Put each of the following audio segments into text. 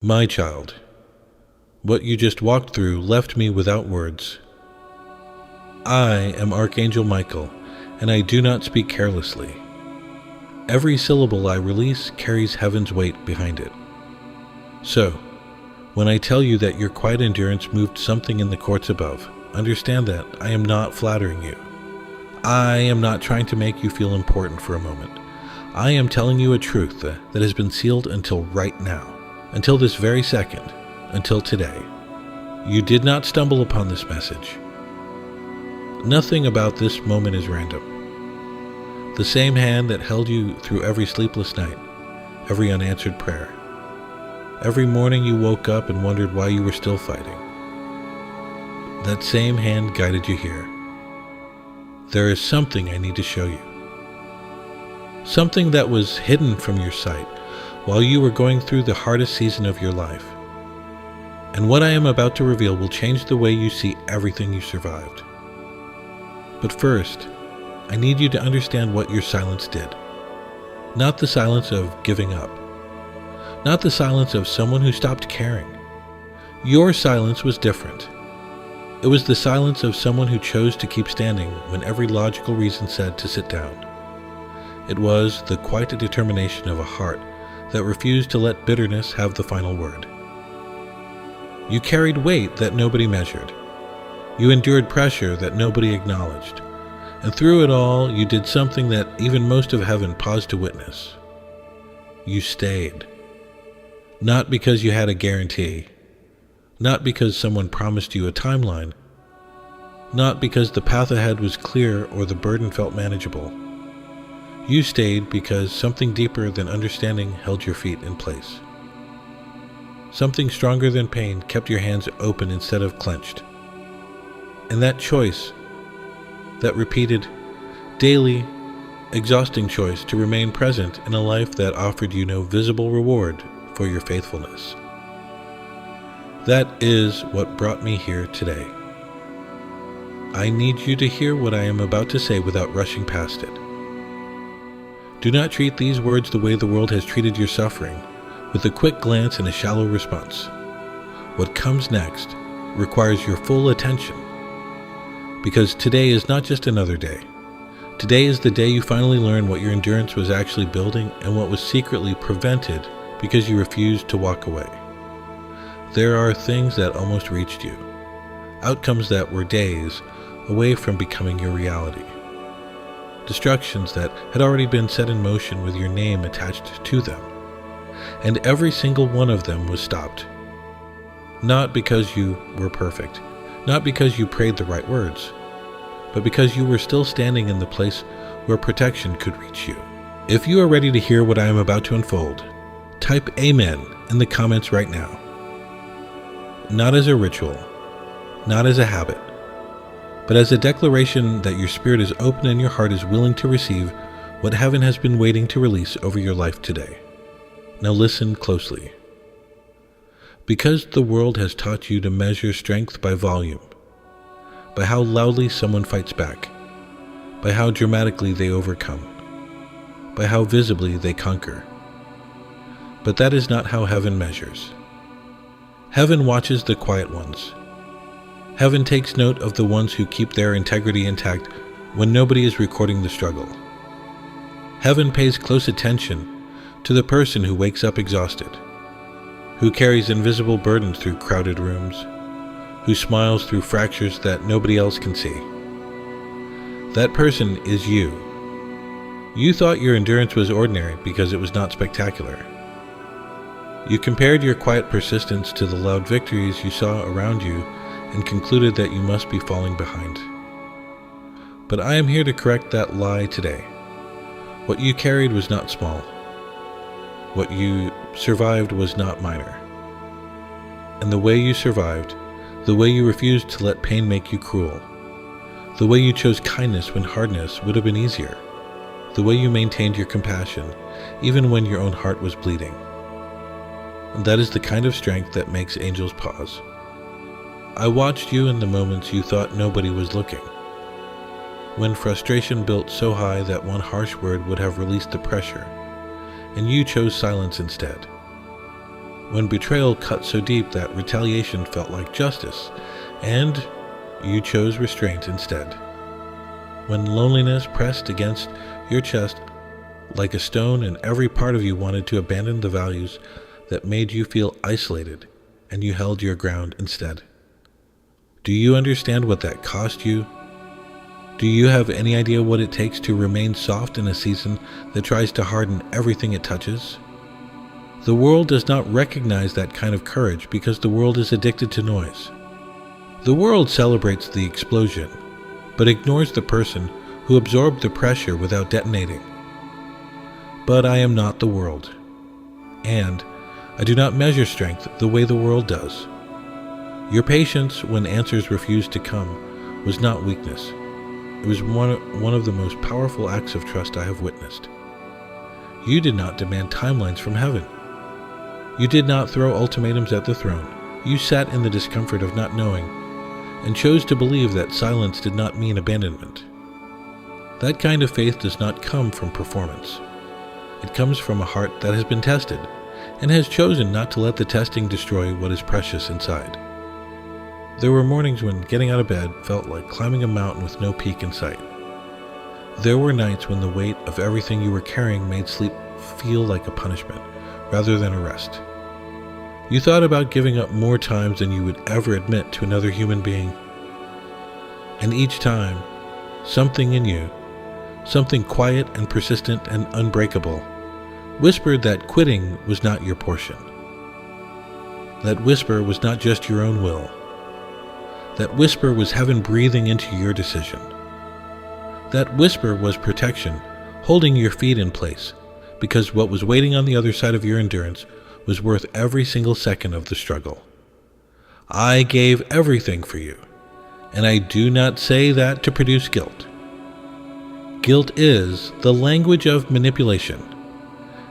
My child, what you just walked through left me without words. I am Archangel Michael, and I do not speak carelessly. Every syllable I release carries heaven's weight behind it. So, when I tell you that your quiet endurance moved something in the courts above, understand that I am not flattering you. I am not trying to make you feel important for a moment. I am telling you a truth that has been sealed until right now. Until this very second, until today. You did not stumble upon this message. Nothing about this moment is random. The same hand that held you through every sleepless night, every unanswered prayer, every morning you woke up and wondered why you were still fighting, that same hand guided you here. There is something I need to show you. Something that was hidden from your sight while you were going through the hardest season of your life. And what I am about to reveal will change the way you see everything you survived. But first, I need you to understand what your silence did. Not the silence of giving up. Not the silence of someone who stopped caring. Your silence was different. It was the silence of someone who chose to keep standing when every logical reason said to sit down. It was the quiet determination of a heart that refused to let bitterness have the final word. You carried weight that nobody measured. You endured pressure that nobody acknowledged. And through it all, you did something that even most of heaven paused to witness. You stayed. Not because you had a guarantee. Not because someone promised you a timeline. Not because the path ahead was clear or the burden felt manageable. You stayed because something deeper than understanding held your feet in place. Something stronger than pain kept your hands open instead of clenched. And that choice, that repeated, daily, exhausting choice to remain present in a life that offered you no visible reward for your faithfulness. That is what brought me here today. I need you to hear what I am about to say without rushing past it. Do not treat these words the way the world has treated your suffering, with a quick glance and a shallow response. What comes next requires your full attention, because today is not just another day. Today is the day you finally learn what your endurance was actually building and what was secretly prevented because you refused to walk away. There are things that almost reached you, outcomes that were days away from becoming your reality. Destructions that had already been set in motion with your name attached to them. And every single one of them was stopped. Not because you were perfect, not because you prayed the right words, but because you were still standing in the place where protection could reach you. If you are ready to hear what I am about to unfold, type Amen in the comments right now. Not as a ritual, not as a habit, but as a declaration that your spirit is open and your heart is willing to receive what heaven has been waiting to release over your life today. Now listen closely. Because the world has taught you to measure strength by volume, by how loudly someone fights back, by how dramatically they overcome, by how visibly they conquer. But that is not how heaven measures. Heaven watches the quiet ones. Heaven takes note of the ones who keep their integrity intact when nobody is recording the struggle. Heaven pays close attention to the person who wakes up exhausted, who carries invisible burdens through crowded rooms, who smiles through fractures that nobody else can see. That person is you. You thought your endurance was ordinary because it was not spectacular. You compared your quiet persistence to the loud victories you saw around you and concluded that you must be falling behind. But I am here to correct that lie today. What you carried was not small. What you survived was not minor. And the way you survived, the way you refused to let pain make you cruel, the way you chose kindness when hardness would have been easier, the way you maintained your compassion even when your own heart was bleeding. And that is the kind of strength that makes angels pause. I watched you in the moments you thought nobody was looking, when frustration built so high that one harsh word would have released the pressure, and you chose silence instead. when betrayal cut so deep that retaliation felt like justice, and you chose restraint instead. When loneliness pressed against your chest like a stone and every part of you wanted to abandon the values that made you feel isolated, and you held your ground instead. Do you understand what that cost you? Do you have any idea what it takes to remain soft in a season that tries to harden everything it touches? The world does not recognize that kind of courage because the world is addicted to noise. The world celebrates the explosion, but ignores the person who absorbed the pressure without detonating. But I am not the world, and I do not measure strength the way the world does. Your patience when answers refused to come was not weakness. It was one of the most powerful acts of trust I have witnessed. You did not demand timelines from heaven. You did not throw ultimatums at the throne. You sat in the discomfort of not knowing and chose to believe that silence did not mean abandonment. That kind of faith does not come from performance. It comes from a heart that has been tested and has chosen not to let the testing destroy what is precious inside. There were mornings when getting out of bed felt like climbing a mountain with no peak in sight. There were nights when the weight of everything you were carrying made sleep feel like a punishment rather than a rest. You thought about giving up more times than you would ever admit to another human being. And each time, something in you, something quiet and persistent and unbreakable, whispered that quitting was not your portion. That whisper was not just your own will. That whisper was heaven breathing into your decision. That whisper was protection, holding your feet in place, because what was waiting on the other side of your endurance was worth every single second of the struggle. I gave everything for you, and I do not say that to produce guilt. Guilt is the language of manipulation,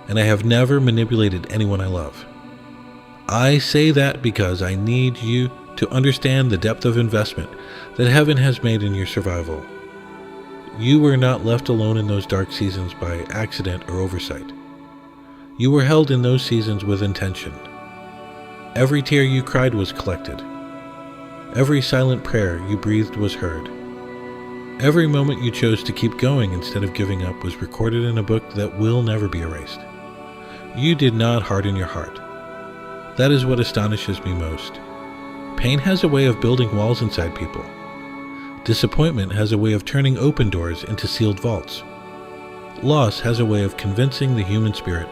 and I have never manipulated anyone I love. I say that because I need you to understand the depth of investment that heaven has made in your survival. You were not left alone in those dark seasons by accident or oversight. You were held in those seasons with intention. Every tear you cried was collected. Every silent prayer you breathed was heard. Every moment you chose to keep going instead of giving up was recorded in a book that will never be erased. You did not harden your heart. That is what astonishes me most. Pain has a way of building walls inside people. Disappointment has a way of turning open doors into sealed vaults. Loss has a way of convincing the human spirit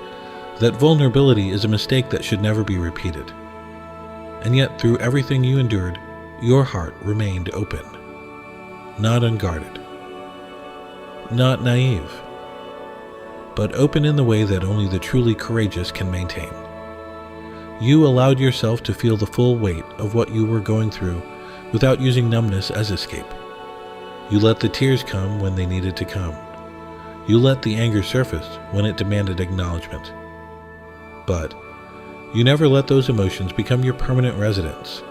that vulnerability is a mistake that should never be repeated. And yet, through everything you endured, your heart remained open, not unguarded, not naive, but open in the way that only the truly courageous can maintain. You allowed yourself to feel the full weight of what you were going through without using numbness as escape. You let the tears come when they needed to come. You let the anger surface when it demanded acknowledgement. But you never let those emotions become your permanent residence.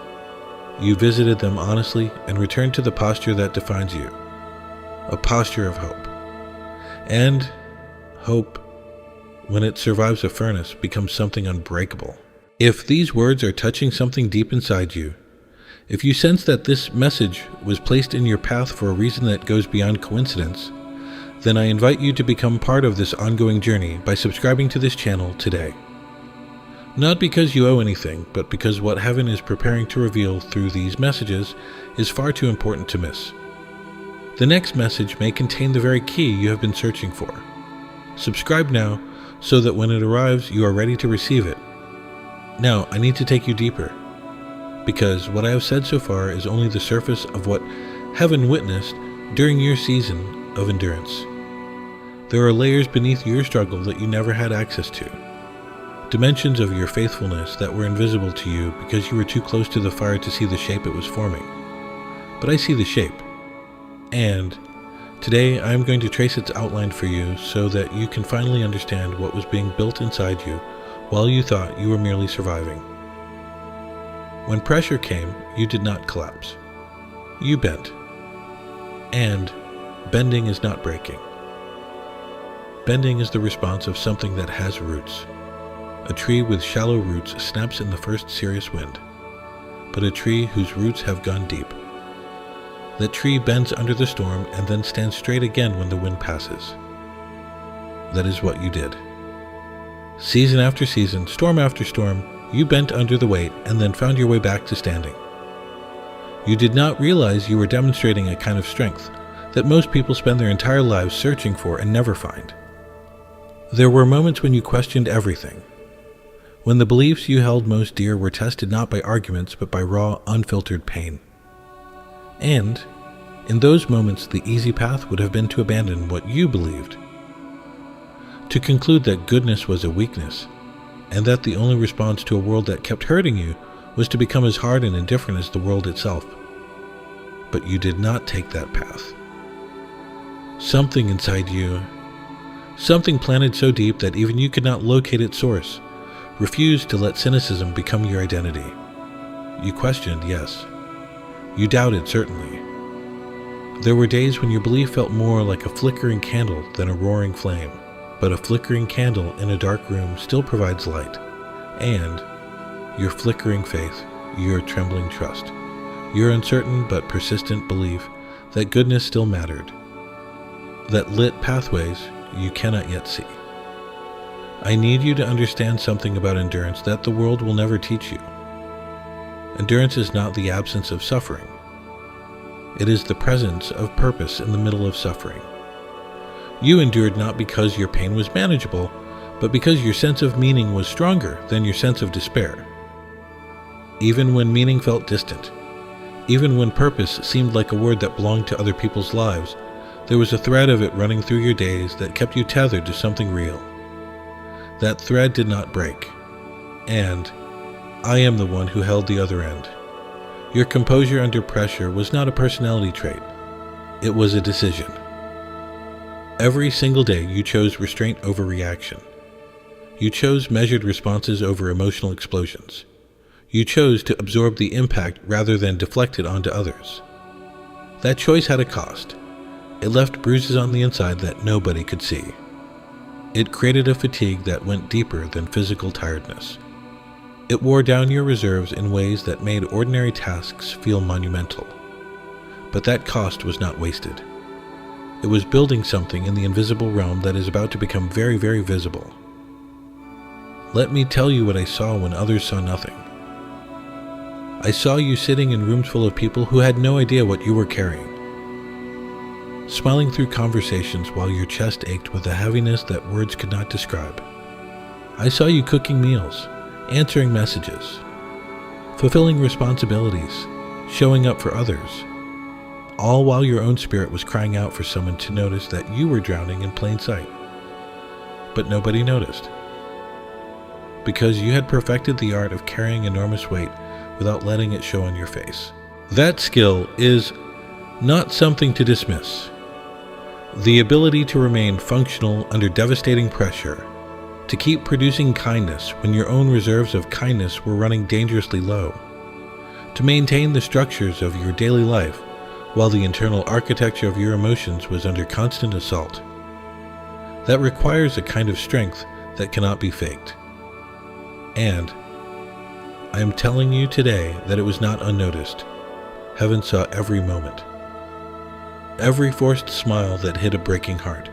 You visited them honestly and returned to the posture that defines you, a posture of hope. And hope, when it survives a furnace, becomes something unbreakable. If these words are touching something deep inside you, if you sense that this message was placed in your path for a reason that goes beyond coincidence, then I invite you to become part of this ongoing journey by subscribing to this channel today. Not because you owe anything, but because what heaven is preparing to reveal through these messages is far too important to miss. The next message may contain the very key you have been searching for. Subscribe now so that when it arrives, you are ready to receive it. Now, I need to take you deeper, because what I have said so far is only the surface of what heaven witnessed during your season of endurance. There are layers beneath your struggle that you never had access to, dimensions of your faithfulness that were invisible to you because you were too close to the fire to see the shape it was forming. But I see the shape, and today I am going to trace its outline for you so that you can finally understand what was being built inside you while you thought you were merely surviving. When pressure came, you did not collapse. You bent. And bending is not breaking. Bending is the response of something that has roots, A tree with shallow roots snaps in the first serious wind, but a tree whose roots have gone deep. That tree bends under the storm and then stands straight again when the wind passes. That is what you did. Season after season, storm after storm, you bent under the weight and then found your way back to standing. You did not realize you were demonstrating a kind of strength that most people spend their entire lives searching for and never find. There were moments when you questioned everything, when the beliefs you held most dear were tested not by arguments but by raw, unfiltered pain. And, in those moments, the easy path would have been to abandon what you believed, to conclude that goodness was a weakness, and that the only response to a world that kept hurting you was to become as hard and indifferent as the world itself. But you did not take that path. Something inside you, something planted so deep that even you could not locate its source, refused to let cynicism become your identity. You questioned, yes. You doubted, certainly. There were days when your belief felt more like a flickering candle than a roaring flame, but a flickering candle in a dark room still provides light, and your flickering faith, your trembling trust, your uncertain but persistent belief that goodness still mattered, that lit pathways you cannot yet see. I need you to understand something about endurance that the world will never teach you. Endurance is not the absence of suffering. It is the presence of purpose in the middle of suffering. You endured not because your pain was manageable, but because your sense of meaning was stronger than your sense of despair. Even when meaning felt distant, even when purpose seemed like a word that belonged to other people's lives, there was a thread of it running through your days that kept you tethered to something real. That thread did not break, and I am the one who held the other end. Your composure under pressure was not a personality trait. It was a decision. Every single day you chose restraint over reaction. You chose measured responses over emotional explosions. You chose to absorb the impact rather than deflect it onto others. That choice had a cost. It left bruises on the inside that nobody could see. It created a fatigue that went deeper than physical tiredness. It wore down your reserves in ways that made ordinary tasks feel monumental. But that cost was not wasted. It was building something in the invisible realm that is about to become very, very visible. Let me tell you what I saw when others saw nothing. I saw you sitting in rooms full of people who had no idea what you were carrying, smiling through conversations while your chest ached with a heaviness that words could not describe. I saw you cooking meals, answering messages, fulfilling responsibilities, showing up for others, all while your own spirit was crying out for someone to notice that you were drowning in plain sight. But nobody noticed, because you had perfected the art of carrying enormous weight without letting it show on your face. That skill is not something to dismiss. The ability to remain functional under devastating pressure, to keep producing kindness when your own reserves of kindness were running dangerously low, to maintain the structures of your daily life while the internal architecture of your emotions was under constant assault. That requires a kind of strength that cannot be faked. And I am telling you today that it was not unnoticed. Heaven saw every moment. Every forced smile that hid a breaking heart.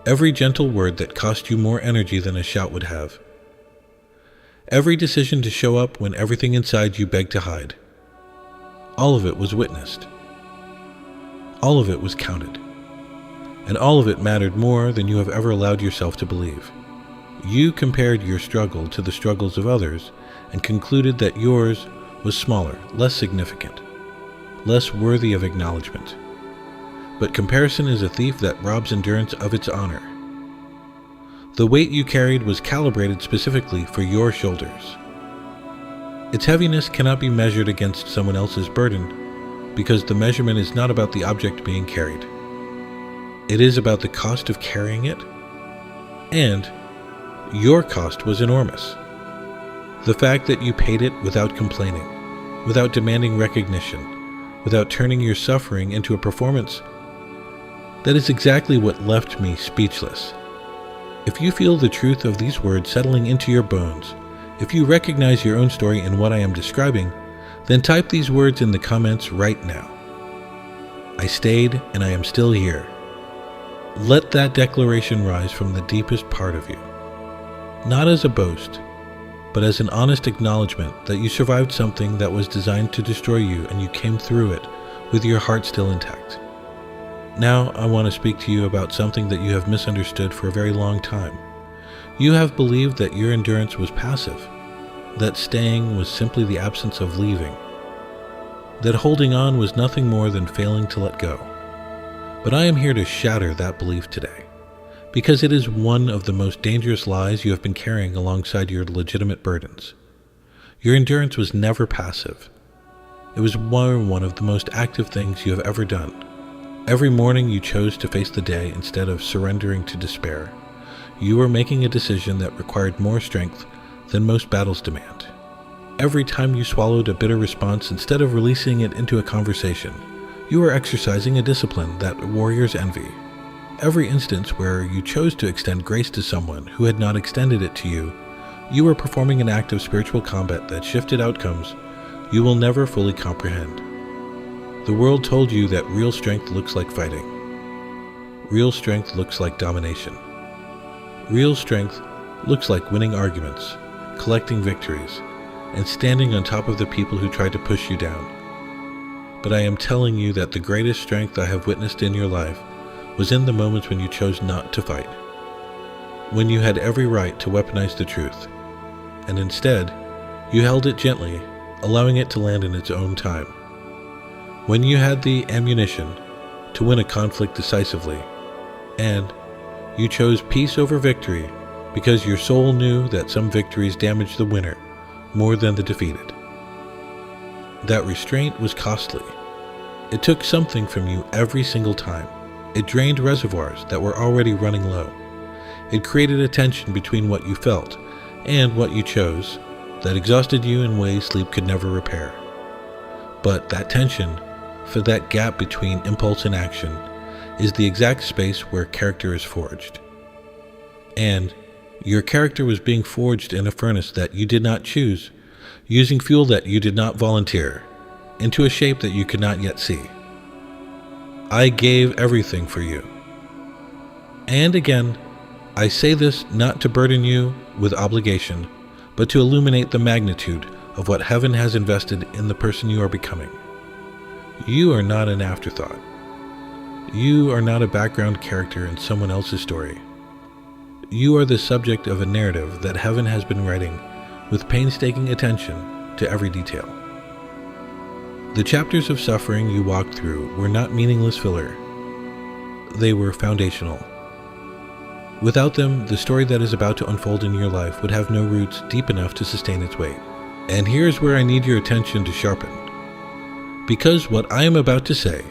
Every gentle word that cost you more energy than a shout would have. Every decision to show up when everything inside you begged to hide. All of it was witnessed. All of it was counted. And all of it mattered more than you have ever allowed yourself to believe. You compared your struggle to the struggles of others and concluded that yours was smaller, less significant, less worthy of acknowledgement. But comparison is a thief that robs endurance of its honor. The weight you carried was calibrated specifically for your shoulders. Its heaviness cannot be measured against someone else's burden, because the measurement is not about the object being carried. It is about the cost of carrying it, and your cost was enormous. The fact that you paid it without complaining, without demanding recognition, without turning your suffering into a performance, that is exactly what left me speechless. If you feel the truth of these words settling into your bones, if you recognize your own story in what I am describing, then type these words in the comments right now. I stayed and I am still here. Let that declaration rise from the deepest part of you, not as a boast, but as an honest acknowledgement that you survived something that was designed to destroy you and you came through it with your heart still intact. Now I want to speak to you about something that you have misunderstood for a very long time. You have believed that your endurance was passive, that staying was simply the absence of leaving, that holding on was nothing more than failing to let go. But I am here to shatter that belief today, because it is one of the most dangerous lies you have been carrying alongside your legitimate burdens. Your endurance was never passive. It was one of the most active things you have ever done. Every morning you chose to face the day instead of surrendering to despair. You were making a decision that required more strength than most battles demand. Every time you swallowed a bitter response instead of releasing it into a conversation, you were exercising a discipline that warriors envy. Every instance where you chose to extend grace to someone who had not extended it to you, you were performing an act of spiritual combat that shifted outcomes you will never fully comprehend. The world told you that real strength looks like fighting. Real strength looks like domination. Real strength looks like winning arguments, collecting victories, and standing on top of the people who tried to push you down. But I am telling you that the greatest strength I have witnessed in your life was in the moments when you chose not to fight, when you had every right to weaponize the truth, and instead, you held it gently, allowing it to land in its own time. When you had the ammunition to win a conflict decisively, and you chose peace over victory because your soul knew that some victories damaged the winner more than the defeated. That restraint was costly. It took something from you every single time. It drained reservoirs that were already running low. It created a tension between what you felt and what you chose that exhausted you in ways sleep could never repair. But that tension, for that gap between impulse and action, is the exact space where character is forged. And your character was being forged in a furnace that you did not choose, using fuel that you did not volunteer, into a shape that you could not yet see. I gave everything for you. And again, I say this not to burden you with obligation, but to illuminate the magnitude of what heaven has invested in the person you are becoming. You are not an afterthought. You are not a background character in someone else's story. You are the subject of a narrative that heaven has been writing with painstaking attention to every detail. The chapters of suffering you walked through were not meaningless filler. They were foundational. Without them, the story that is about to unfold in your life would have no roots deep enough to sustain its weight. And here's where I need your attention to sharpen. Because what I am about to say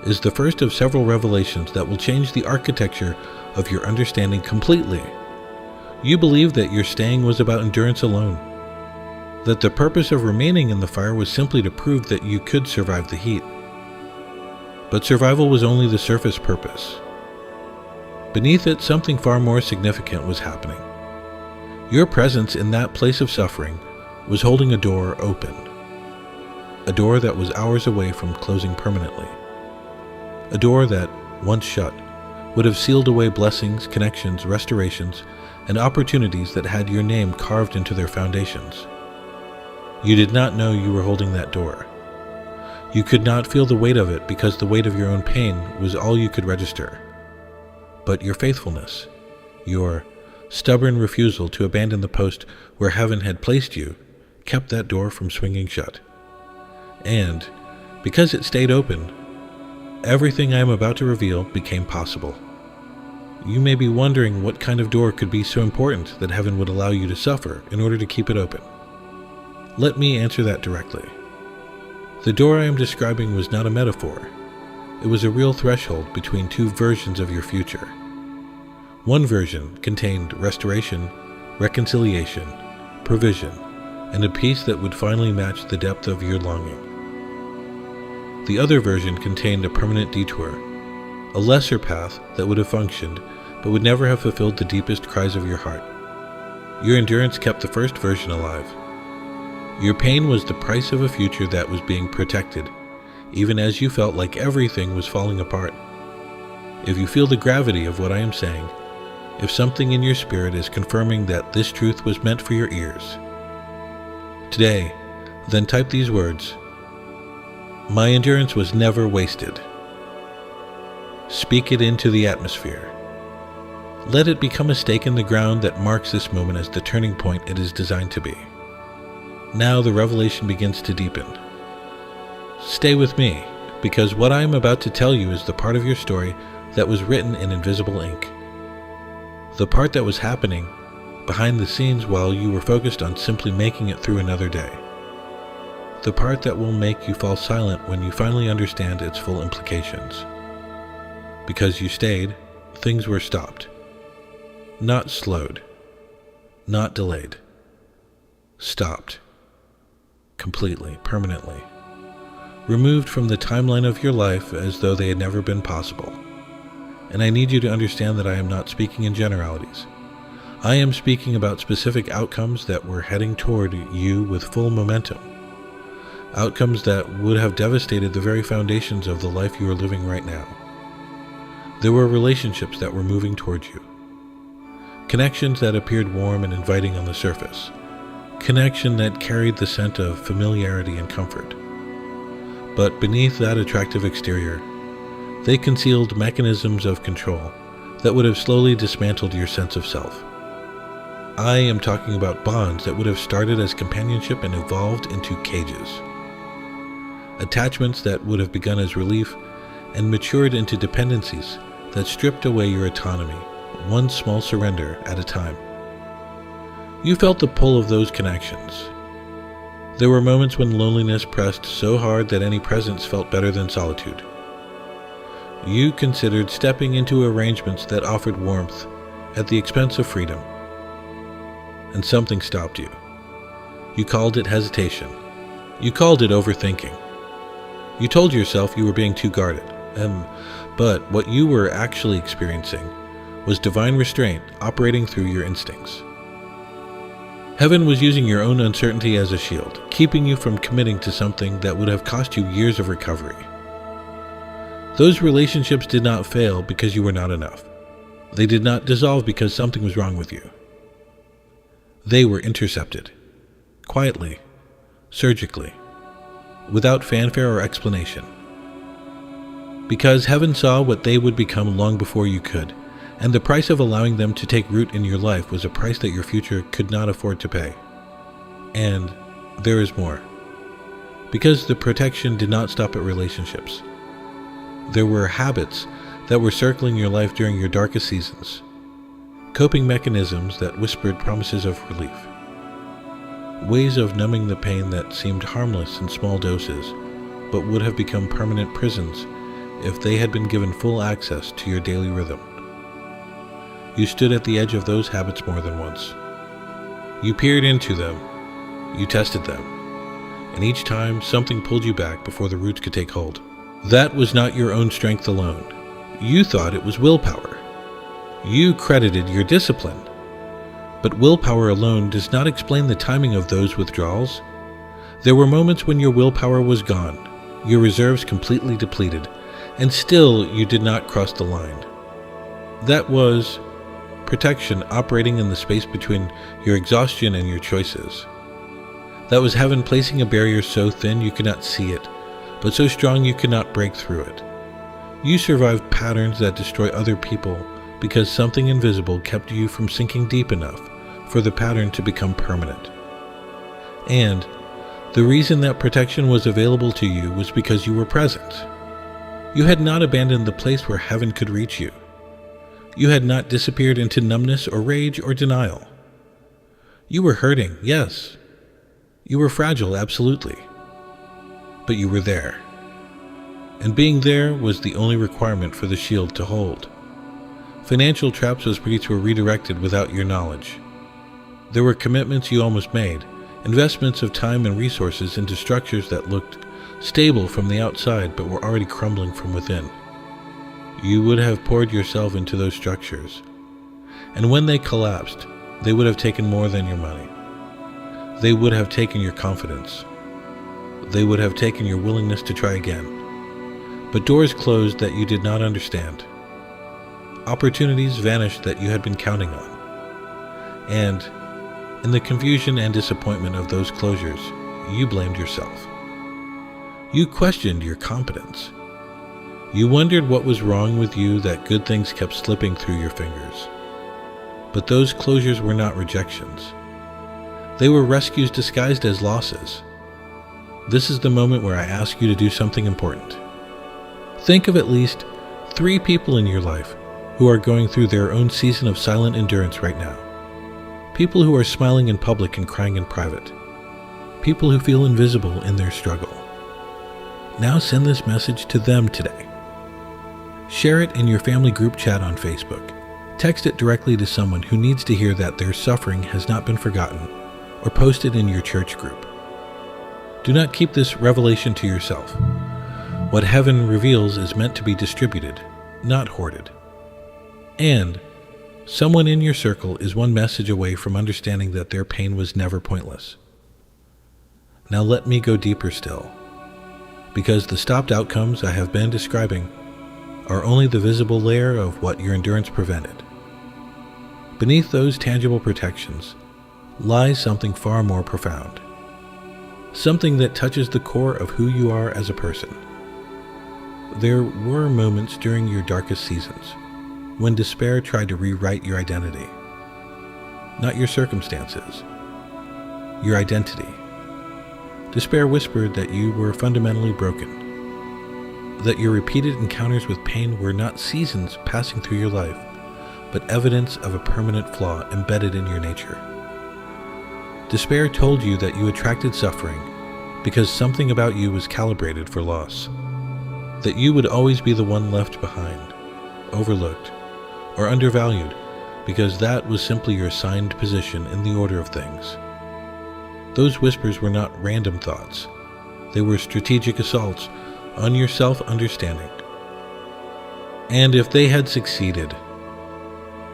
is the first of several revelations that will change the architecture of your understanding completely. You believed that your staying was about endurance alone, that the purpose of remaining in the fire was simply to prove that you could survive the heat. But survival was only the surface purpose. Beneath it, something far more significant was happening. Your presence in that place of suffering was holding a door open, a door that was hours away from closing permanently, a door that, once shut, would have sealed away blessings, connections, restorations, and opportunities that had your name carved into their foundations. You did not know you were holding that door. You could not feel the weight of it because the weight of your own pain was all you could register. But your faithfulness, your stubborn refusal to abandon the post where heaven had placed you, kept that door from swinging shut. And, because it stayed open, everything I am about to reveal became possible. You may be wondering what kind of door could be so important that heaven would allow you to suffer in order to keep it open. Let me answer that directly. The door I am describing was not a metaphor. It was a real threshold between two versions of your future. One version contained restoration, reconciliation, provision, and a peace that would finally match the depth of your longing. The other version contained a permanent detour, a lesser path that would have functioned, but would never have fulfilled the deepest cries of your heart. Your endurance kept the first version alive. Your pain was the price of a future that was being protected, even as you felt like everything was falling apart. If you feel the gravity of what I am saying, if something in your spirit is confirming that this truth was meant for your ears, today, then type these words: "My endurance was never wasted." Speak it into the atmosphere. Let it become a stake in the ground that marks this moment as the turning point it is designed to be. Now the revelation begins to deepen. Stay with me, because what I am about to tell you is the part of your story that was written in invisible ink. The part that was happening behind the scenes while you were focused on simply making it through another day. The part that will make you fall silent when you finally understand its full implications. Because you stayed, things were stopped. Not slowed. Not delayed. Stopped. Completely, permanently. Removed from the timeline of your life as though they had never been possible. And I need you to understand that I am not speaking in generalities. I am speaking about specific outcomes that were heading toward you with full momentum. Outcomes that would have devastated the very foundations of the life you are living right now. There were relationships that were moving towards you. Connections that appeared warm and inviting on the surface. Connection that carried the scent of familiarity and comfort. But beneath that attractive exterior, they concealed mechanisms of control that would have slowly dismantled your sense of self. I am talking about bonds that would have started as companionship and evolved into cages. Attachments that would have begun as relief and matured into dependencies that stripped away your autonomy, one small surrender at a time. You felt the pull of those connections. There were moments when loneliness pressed so hard that any presence felt better than solitude. You considered stepping into arrangements that offered warmth at the expense of freedom. And something stopped you. You called it hesitation. You called it overthinking. You told yourself you were being too guarded. But what you were actually experiencing was divine restraint operating through your instincts. Heaven was using your own uncertainty as a shield, keeping you from committing to something that would have cost you years of recovery. Those relationships did not fail because you were not enough. They did not dissolve because something was wrong with you. They were intercepted, quietly, surgically, without fanfare or explanation. Because heaven saw what they would become long before you could, and the price of allowing them to take root in your life was a price that your future could not afford to pay. And there is more. Because the protection did not stop at relationships. There were habits that were circling your life during your darkest seasons. Coping mechanisms that whispered promises of relief. Ways of numbing the pain that seemed harmless in small doses, but would have become permanent prisons if they had been given full access to your daily rhythm. You stood at the edge of those habits more than once. You peered into them, you tested them, and each time something pulled you back before the roots could take hold. That was not your own strength alone. You thought it was willpower. You credited your discipline. But willpower alone does not explain the timing of those withdrawals. There were moments when your willpower was gone, your reserves completely depleted, and still you did not cross the line. That was protection operating in the space between your exhaustion and your choices. That was heaven placing a barrier so thin you could not see it, but so strong you could not break through it. You survived patterns that destroy other people because something invisible kept you from sinking deep enough for the pattern to become permanent. And the reason that protection was available to you was because you were present. You had not abandoned the place where heaven could reach you. You had not disappeared into numbness or rage or denial. You were hurting, yes. You were fragile, absolutely. But you were there. And being there was the only requirement for the shield to hold. Financial traps whose breach were redirected without your knowledge. There were commitments you almost made, investments of time and resources into structures that looked stable from the outside but were already crumbling from within. You would have poured yourself into those structures, And when they collapsed, they would have taken more than your money. They would have taken your confidence. They would have taken your willingness to try again. But doors closed that you did not understand. Opportunities vanished that you had been counting on. And in the confusion and disappointment of those closures, you blamed yourself. You questioned your competence. You wondered what was wrong with you that good things kept slipping through your fingers. But those closures were not rejections. They were rescues disguised as losses. This is the moment where I ask you to do something important. Think of at least 3 people in your life who are going through their own season of silent endurance right now. People who are smiling in public and crying in private. People who feel invisible in their struggle. Now send this message to them today. Share it in your family group chat on Facebook. Text it directly to someone who needs to hear that their suffering has not been forgotten, or post it in your church group. Do not keep this revelation to yourself. What heaven reveals is meant to be distributed, not hoarded. And someone in your circle is one message away from understanding that their pain was never pointless. Now let me go deeper still, because the stopped outcomes I have been describing are only the visible layer of what your endurance prevented. Beneath those tangible protections lies something far more profound, something that touches the core of who you are as a person. There were moments during your darkest seasons when despair tried to rewrite your identity. Not your circumstances, your identity. Despair whispered that you were fundamentally broken, that your repeated encounters with pain were not seasons passing through your life, but evidence of a permanent flaw embedded in your nature. Despair told you that you attracted suffering because something about you was calibrated for loss, that you would always be the one left behind, overlooked, or undervalued because that was simply your assigned position in the order of things. Those whispers were not random thoughts. They were strategic assaults on your self-understanding. And if they had succeeded,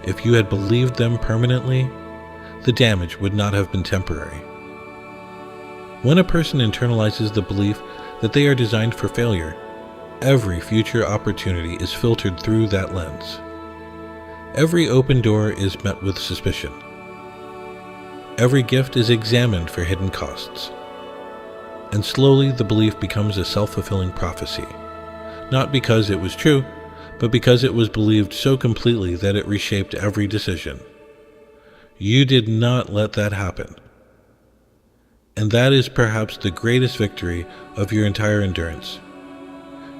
if you had believed them permanently, the damage would not have been temporary. When a person internalizes the belief that they are designed for failure, every future opportunity is filtered through that lens. Every open door is met with suspicion. Every gift is examined for hidden costs. And slowly the belief becomes a self-fulfilling prophecy, not because it was true, but because it was believed so completely that it reshaped every decision. You did not let that happen. And that is perhaps the greatest victory of your entire endurance.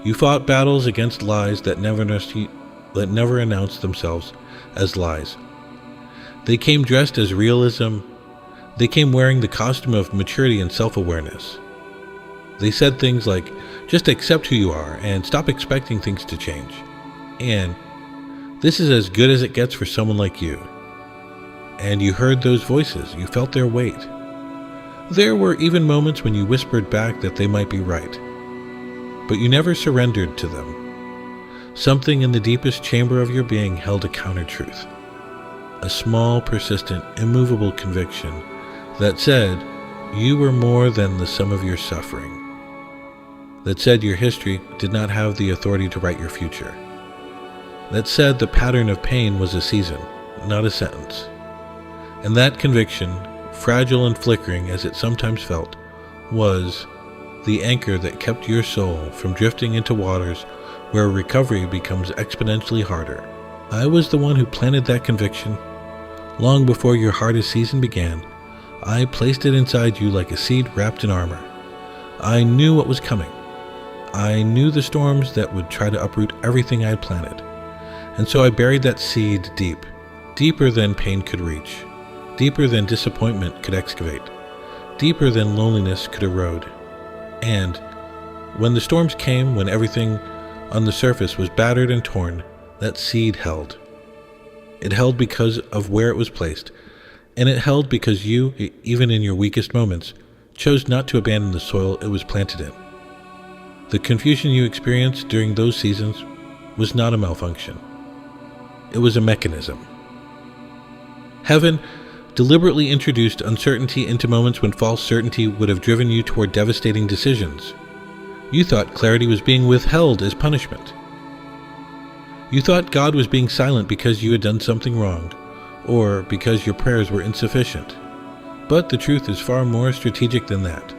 You fought battles against lies that never announced themselves as lies. They came dressed as realism. They came wearing the costume of maturity and self-awareness. They said things like, just accept who you are and stop expecting things to change. And this is as good as it gets for someone like you. And you heard those voices. You felt their weight. There were even moments when you whispered back that they might be right. But you never surrendered to them. Something in the deepest chamber of your being held a counter-truth. A small, persistent, immovable conviction that said you were more than the sum of your suffering. That said your history did not have the authority to write your future. That said the pattern of pain was a season, not a sentence. And that conviction, fragile and flickering as it sometimes felt, was the anchor that kept your soul from drifting into waters where recovery becomes exponentially harder. I was the one who planted that conviction. Long before your hardest season began, I placed it inside you like a seed wrapped in armor. I knew what was coming. I knew the storms that would try to uproot everything I had planted. And so I buried that seed deep, deeper than pain could reach, deeper than disappointment could excavate, deeper than loneliness could erode. And when the storms came, when everything on the surface was battered and torn, that seed held. It held because of where it was placed, and it held because you, even in your weakest moments, chose not to abandon the soil it was planted in. The confusion you experienced during those seasons was not a malfunction. It was a mechanism. Heaven deliberately introduced uncertainty into moments when false certainty would have driven you toward devastating decisions. You thought clarity was being withheld as punishment. You thought God was being silent because you had done something wrong, or because your prayers were insufficient. But the truth is far more strategic than that.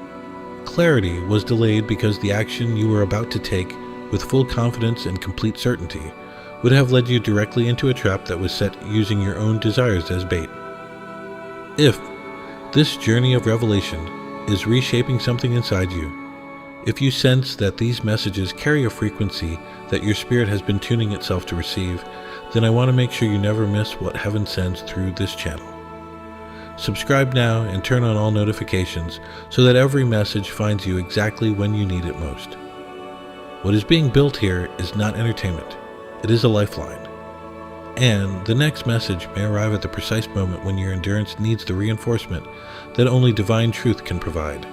Clarity was delayed because the action you were about to take with full confidence and complete certainty would have led you directly into a trap that was set using your own desires as bait. If this journey of revelation is reshaping something inside you, if you sense that these messages carry a frequency that your spirit has been tuning itself to receive, then I want to make sure you never miss what heaven sends through this channel. Subscribe now and turn on all notifications so that every message finds you exactly when you need it most. What is being built here is not entertainment. It is a lifeline. And the next message may arrive at the precise moment when your endurance needs the reinforcement that only divine truth can provide.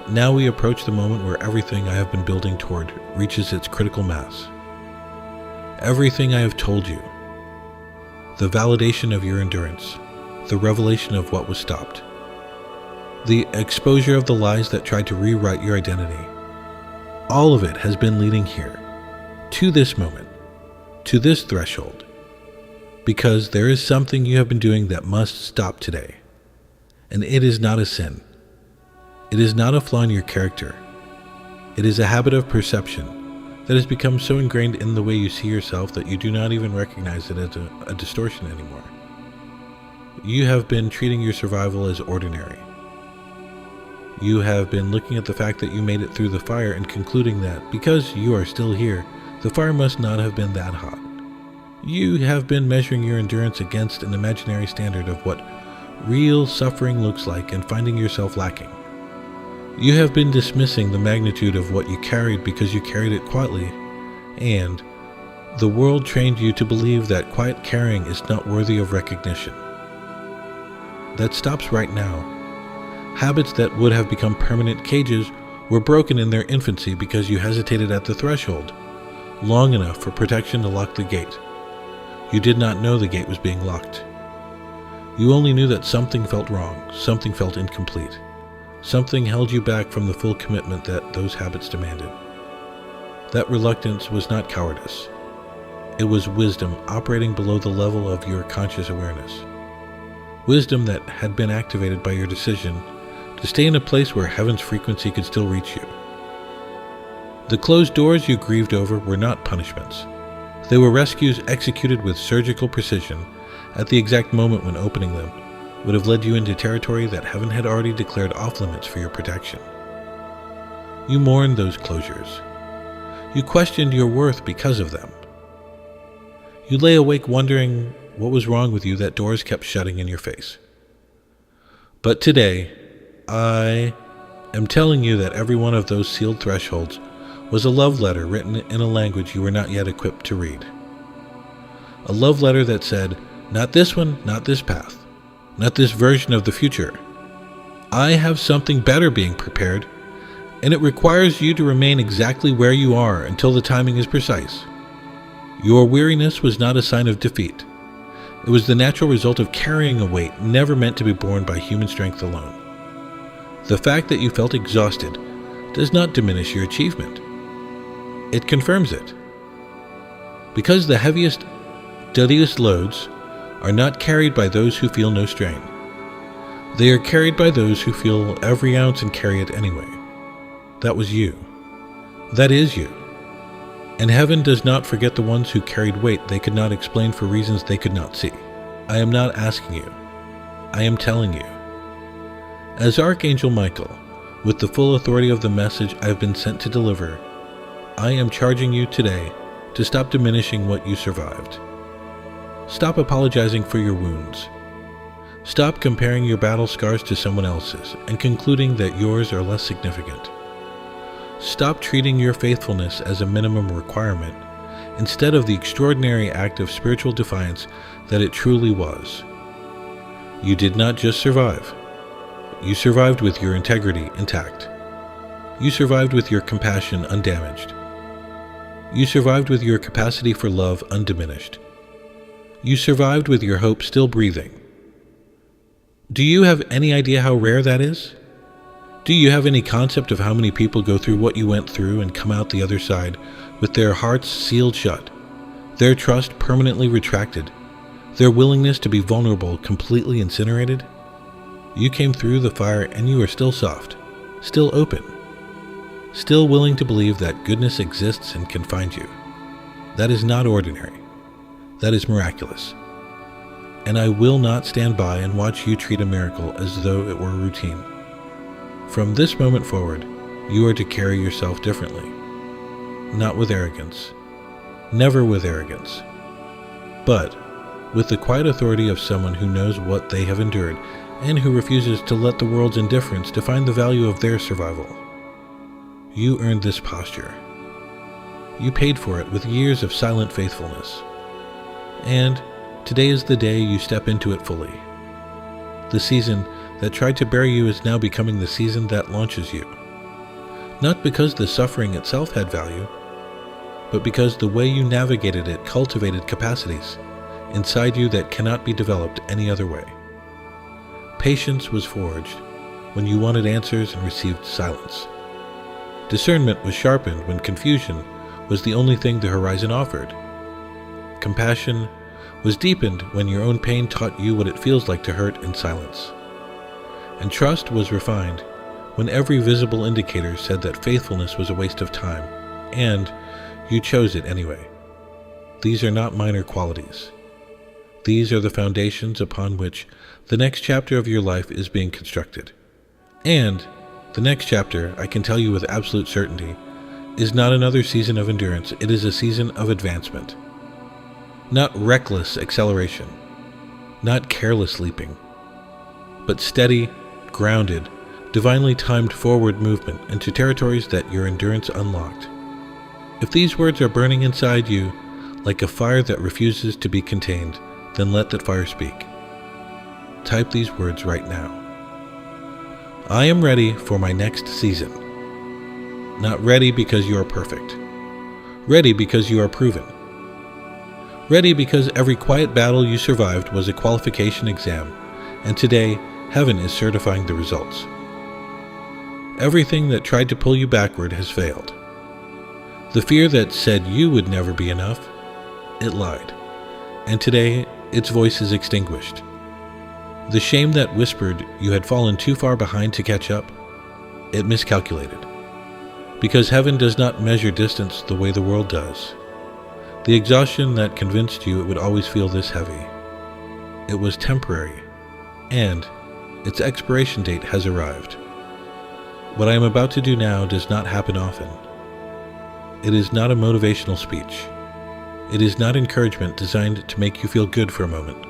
Now we approach the moment where everything I have been building toward reaches its critical mass. Everything I have told you, the validation of your endurance, the revelation of what was stopped, the exposure of the lies that tried to rewrite your identity, all of it has been leading here, to this moment, to this threshold, because there is something you have been doing that must stop today. And it is not a sin. It is not a flaw in your character. It is a habit of perception that has become so ingrained in the way you see yourself that you do not even recognize it as a distortion anymore. You have been treating your survival as ordinary. You have been looking at the fact that you made it through the fire and concluding that because you are still here, the fire must not have been that hot. You have been measuring your endurance against an imaginary standard of what real suffering looks like and finding yourself lacking. You have been dismissing the magnitude of what you carried because you carried it quietly, and the world trained you to believe that quiet carrying is not worthy of recognition. That stops right now. Habits that would have become permanent cages were broken in their infancy because you hesitated at the threshold, long enough for protection to lock the gate. You did not know the gate was being locked. You only knew that something felt wrong, something felt incomplete. Something held you back from the full commitment that those habits demanded. That reluctance was not cowardice. It was wisdom operating below the level of your conscious awareness. Wisdom that had been activated by your decision to stay in a place where heaven's frequency could still reach you. The closed doors you grieved over were not punishments. They were rescues executed with surgical precision at the exact moment when opening them would have led you into territory that heaven had already declared off-limits for your protection. You mourned those closures. You questioned your worth because of them. You lay awake wondering what was wrong with you that doors kept shutting in your face. But today, I am telling you that every one of those sealed thresholds was a love letter written in a language you were not yet equipped to read. A love letter that said, not this one, not this path, not this version of the future. I have something better being prepared, and it requires you to remain exactly where you are until the timing is precise. Your weariness was not a sign of defeat. It was the natural result of carrying a weight never meant to be borne by human strength alone. The fact that you felt exhausted does not diminish your achievement. It confirms it. Because the heaviest, deadliest loads are not carried by those who feel no strain. They are carried by those who feel every ounce and carry it anyway. That was you. That is you. And heaven does not forget the ones who carried weight they could not explain for reasons they could not see. I am not asking you. I am telling you. As Archangel Michael, with the full authority of the message I have been sent to deliver, I am charging you today to stop diminishing what you survived. Stop apologizing for your wounds. Stop comparing your battle scars to someone else's and concluding that yours are less significant. Stop treating your faithfulness as a minimum requirement instead of the extraordinary act of spiritual defiance that it truly was. You did not just survive. You survived with your integrity intact. You survived with your compassion undamaged. You survived with your capacity for love undiminished. You survived with your hope still breathing. Do you have any idea how rare that is? Do you have any concept of how many people go through what you went through and come out the other side with their hearts sealed shut, their trust permanently retracted, their willingness to be vulnerable completely incinerated? You came through the fire and you are still soft, still open, still willing to believe that goodness exists and can find you. That is not ordinary. That is miraculous. And I will not stand by and watch you treat a miracle as though it were routine. From this moment forward, you are to carry yourself differently. Not with arrogance. Never with arrogance. But with the quiet authority of someone who knows what they have endured and who refuses to let the world's indifference define the value of their survival. You earned this posture. You paid for it with years of silent faithfulness. And today is the day you step into it fully. The season that tried to bury you is now becoming the season that launches you. Not because the suffering itself had value, but because the way you navigated it cultivated capacities inside you that cannot be developed any other way. Patience was forged when you wanted answers and received silence. Discernment was sharpened when confusion was the only thing the horizon offered. Compassion was deepened when your own pain taught you what it feels like to hurt in silence. And trust was refined when every visible indicator said that faithfulness was a waste of time, and you chose it anyway. These are not minor qualities. These are the foundations upon which the next chapter of your life is being constructed. And the next chapter, I can tell you with absolute certainty, is not another season of endurance. It is a season of advancement. Not reckless acceleration, not careless leaping, but steady, grounded, divinely timed forward movement into territories that your endurance unlocked. If these words are burning inside you like a fire that refuses to be contained, then let that fire speak. Type these words right now. I am ready for my next season. Not ready because you are perfect. Ready because you are proven. Ready because every quiet battle you survived was a qualification exam, and today, heaven is certifying the results. Everything that tried to pull you backward has failed. The fear that said you would never be enough, it lied. And today, its voice is extinguished. The shame that whispered you had fallen too far behind to catch up, it miscalculated. Because heaven does not measure distance the way the world does. The exhaustion that convinced you it would always feel this heavy. It was temporary, and its expiration date has arrived. What I am about to do now does not happen often. It is not a motivational speech. It is not encouragement designed to make you feel good for a moment.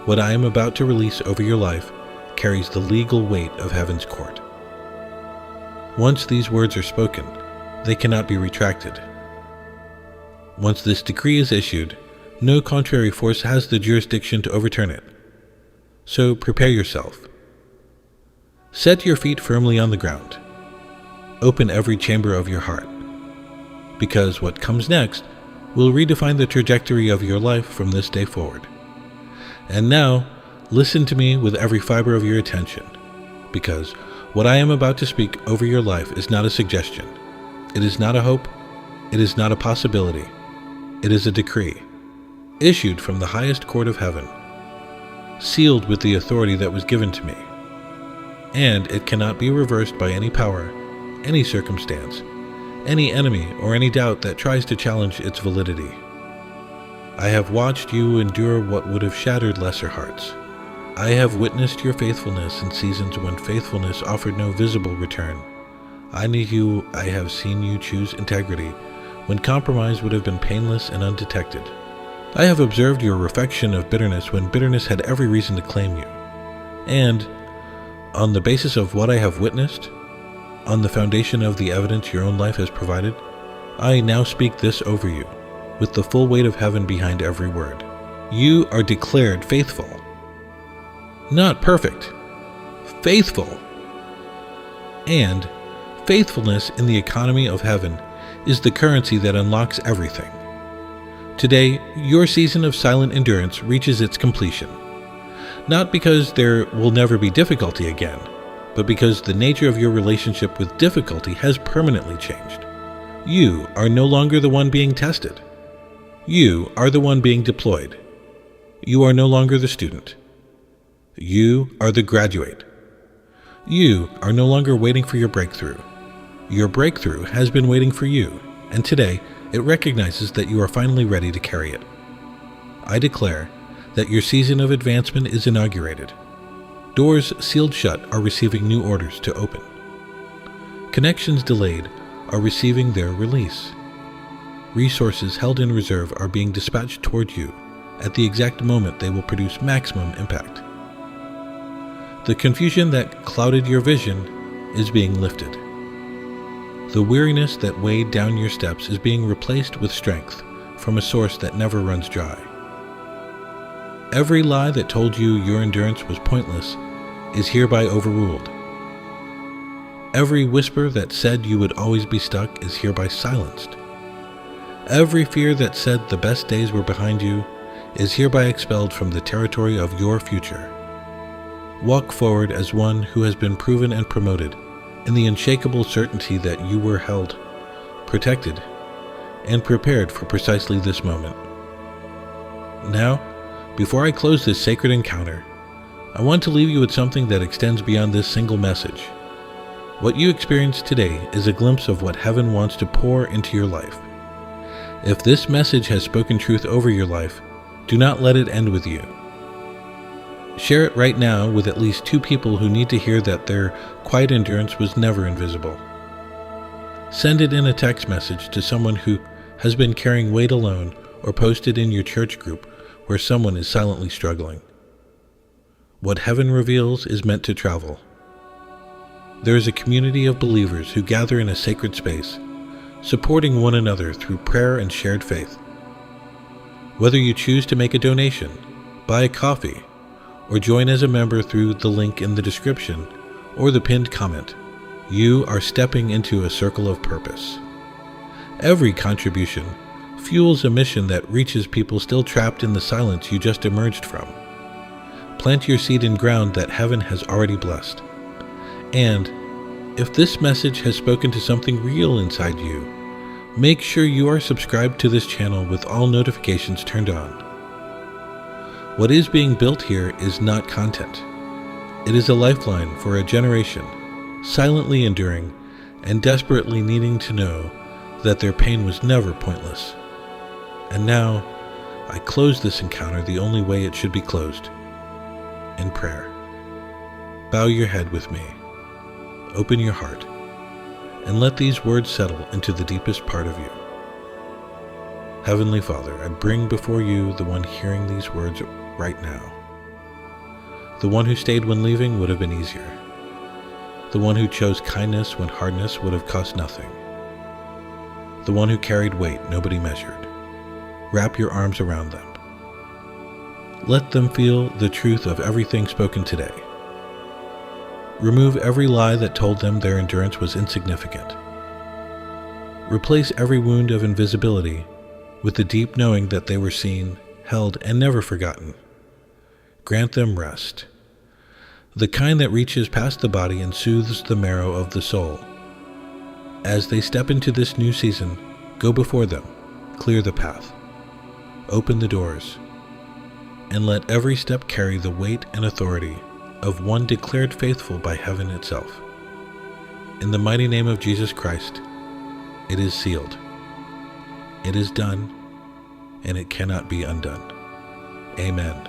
What I am about to release over your life carries the legal weight of heaven's court. Once these words are spoken, they cannot be retracted. Once this decree is issued, no contrary force has the jurisdiction to overturn it. So prepare yourself. Set your feet firmly on the ground. Open every chamber of your heart. Because what comes next will redefine the trajectory of your life from this day forward. And now, listen to me with every fiber of your attention, because what I am about to speak over your life is not a suggestion. It is not a hope. It is not a possibility. It is a decree, issued from the highest court of heaven, sealed with the authority that was given to me. And it cannot be reversed by any power, any circumstance, any enemy, or any doubt that tries to challenge its validity. I have watched you endure what would have shattered lesser hearts. I have witnessed your faithfulness in seasons when faithfulness offered no visible return. I have seen you choose integrity when compromise would have been painless and undetected. I have observed your reflection of bitterness when bitterness had every reason to claim you. And, on the basis of what I have witnessed, on the foundation of the evidence your own life has provided, I now speak this over you, with the full weight of heaven behind every word. You are declared faithful. Not perfect. Faithful. And faithfulness in the economy of heaven is the currency that unlocks everything. Today, your season of silent endurance reaches its completion. Not because there will never be difficulty again, but because the nature of your relationship with difficulty has permanently changed. You are no longer the one being tested. You are the one being deployed. You are no longer the student. You are the graduate. You are no longer waiting for your breakthrough. Your breakthrough has been waiting for you, and today it recognizes that you are finally ready to carry it. I declare that your season of advancement is inaugurated. Doors sealed shut are receiving new orders to open. Connections delayed are receiving their release. Resources held in reserve are being dispatched toward you at the exact moment they will produce maximum impact. The confusion that clouded your vision is being lifted. The weariness that weighed down your steps is being replaced with strength from a source that never runs dry. Every lie that told you your endurance was pointless is hereby overruled. Every whisper that said you would always be stuck is hereby silenced. Every fear that said the best days were behind you is hereby expelled from the territory of your future. Walk forward as one who has been proven and promoted in the unshakable certainty that you were held, protected, and prepared for precisely this moment. Now, before I close this sacred encounter, I want to leave you with something that extends beyond this single message. What you experience today is a glimpse of what heaven wants to pour into your life. If this message has spoken truth over your life, do not let it end with you. Share it right now with at least 2 people who need to hear that their quiet endurance was never invisible. Send it in a text message to someone who has been carrying weight alone, or post it in your church group where someone is silently struggling. What heaven reveals is meant to travel. There is a community of believers who gather in a sacred space, supporting one another through prayer and shared faith. Whether you choose to make a donation, buy a coffee, or join as a member through the link in the description or the pinned comment, you are stepping into a circle of purpose. Every contribution fuels a mission that reaches people still trapped in the silence you just emerged from. Plant your seed in ground that heaven has already blessed. And if this message has spoken to something real inside you, make sure you are subscribed to this channel with all notifications turned on. What is being built here is not content. It is a lifeline for a generation, silently enduring and desperately needing to know that their pain was never pointless. And now, I close this encounter the only way it should be closed, in prayer. Bow your head with me, open your heart, and let these words settle into the deepest part of you. Heavenly Father, I bring before you the one hearing these words right now. The one who stayed when leaving would have been easier. The one who chose kindness when hardness would have cost nothing. The one who carried weight nobody measured. Wrap your arms around them. Let them feel the truth of everything spoken today. Remove every lie that told them their endurance was insignificant. Replace every wound of invisibility with the deep knowing that they were seen, held, and never forgotten. Grant them rest, the kind that reaches past the body and soothes the marrow of the soul. As they step into this new season, go before them, clear the path, open the doors, and let every step carry the weight and authority of one declared faithful by heaven itself. In the mighty name of Jesus Christ, it is sealed. It is done, and it cannot be undone. Amen.